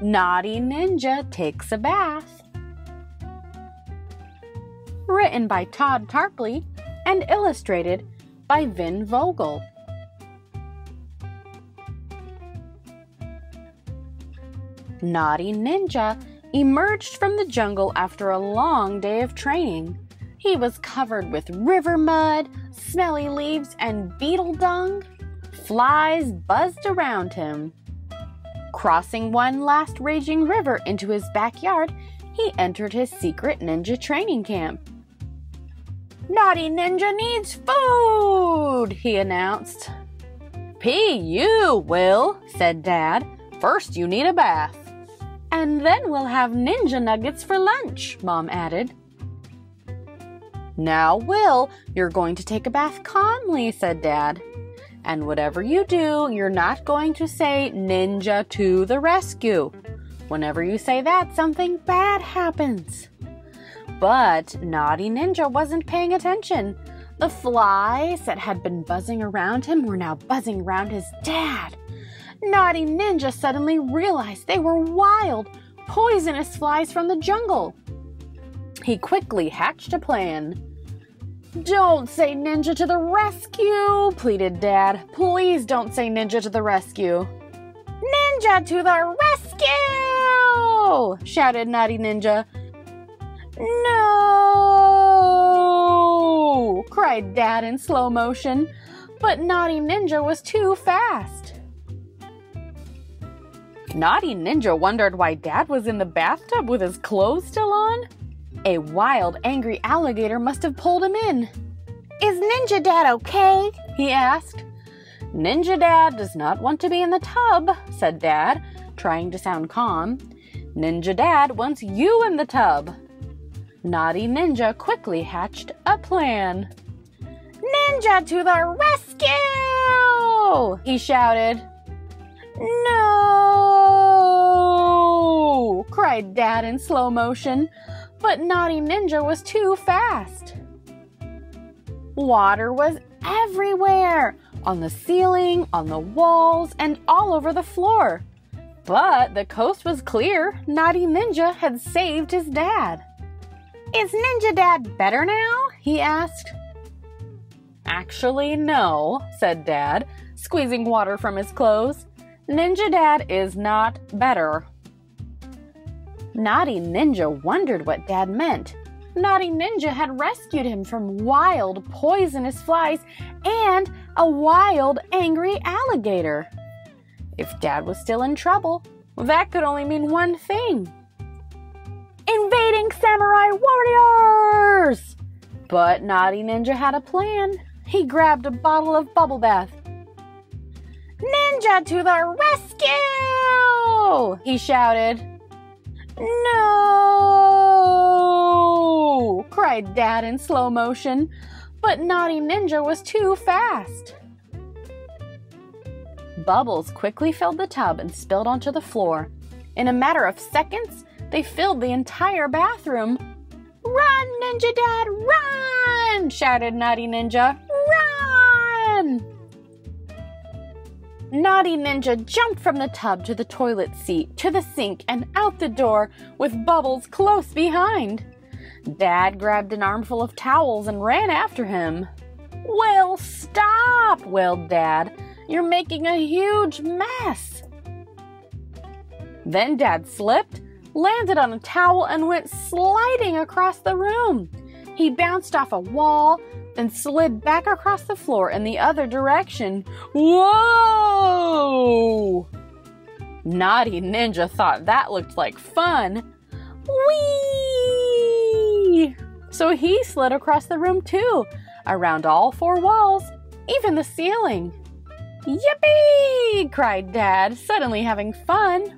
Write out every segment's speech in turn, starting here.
Naughty Ninja Takes a Bath. Written by Todd Tarpley and illustrated by Vin Vogel. Naughty Ninja emerged from the jungle after a long day of training. He was covered with river mud, smelly leaves, and beetle dung. Flies buzzed around him. Crossing one last raging river into his backyard, he entered his secret ninja training camp. "Naughty Ninja needs food," he announced. "P.U. will," said Dad. "First you need a bath." "And then we'll have ninja nuggets for lunch," Mom added. "Now, Will, you're going to take a bath calmly," said Dad. "And whatever you do, you're not going to say ninja to the rescue. Whenever you say that, something bad happens." But Naughty Ninja wasn't paying attention. The flies that had been buzzing around him were now buzzing around his dad. Naughty Ninja suddenly realized they were wild, poisonous flies from the jungle. He quickly hatched a plan. "Don't say ninja to the rescue," pleaded Dad. "Please don't say ninja to the rescue." "Ninja to the rescue!" shouted Naughty Ninja. "No!" cried Dad in slow motion, but Naughty Ninja was too fast. Naughty Ninja wondered why Dad was in the bathtub with his clothes still on. A wild, angry alligator must have pulled him in. "Is Ninja Dad okay?" he asked. "Ninja Dad does not want to be in the tub," said Dad, trying to sound calm. "Ninja Dad wants you in the tub." Naughty Ninja quickly hatched a plan. "Ninja to the rescue!" he shouted. "No!" cried Dad in slow motion, but Naughty Ninja was too fast. Water was everywhere, on the ceiling, on the walls, and all over the floor. But the coast was clear. Naughty Ninja had saved his dad. "Is Ninja Dad better now?" he asked. "Actually, no," said Dad, squeezing water from his clothes. "Ninja Dad is not better." Naughty Ninja wondered what Dad meant. Naughty Ninja had rescued him from wild, poisonous flies and a wild, angry alligator. If Dad was still in trouble, that could only mean one thing. Invading samurai warriors! But Naughty Ninja had a plan. He grabbed a bottle of bubble bath. "Ninja to the rescue!" he shouted. "No!" cried Dad in slow motion, but Naughty Ninja was too fast. Bubbles quickly filled the tub and spilled onto the floor. In a matter of seconds, they filled the entire bathroom. "Run, Ninja Dad, run!" shouted Naughty Ninja. "Run!" Naughty Ninja jumped from the tub to the toilet seat, to the sink, and out the door, with Bubbles close behind. Dad grabbed an armful of towels and ran after him. "Will, stop!" wailed Dad. "You're making a huge mess." Then Dad slipped, landed on a towel, and went sliding across the room. He bounced off a wall, then slid back across the floor in the other direction. Whoa! Naughty Ninja thought that looked like fun. Whee! So he slid across the room too, around all four walls, even the ceiling. "Yippee!" cried Dad, suddenly having fun.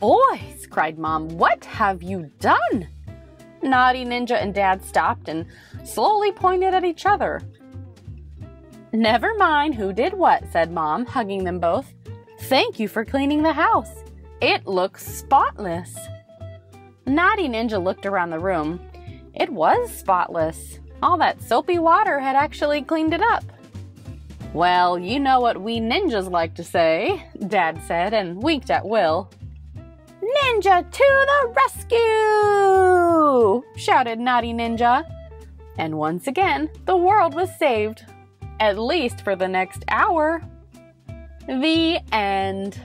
"Boys," cried Mom, "what have you done?" Naughty Ninja and Dad stopped and slowly pointed at each other. "Never mind who did what," said Mom, hugging them both. "Thank you for cleaning the house. It looks spotless." Naughty Ninja looked around the room. It was spotless. All that soapy water had actually cleaned it up. Well, you know what we ninjas like to say, Dad said and winked at Will. Ninja to the rescue! Shouted Naughty Ninja. And once again, the world was saved. At least for the next hour. The end.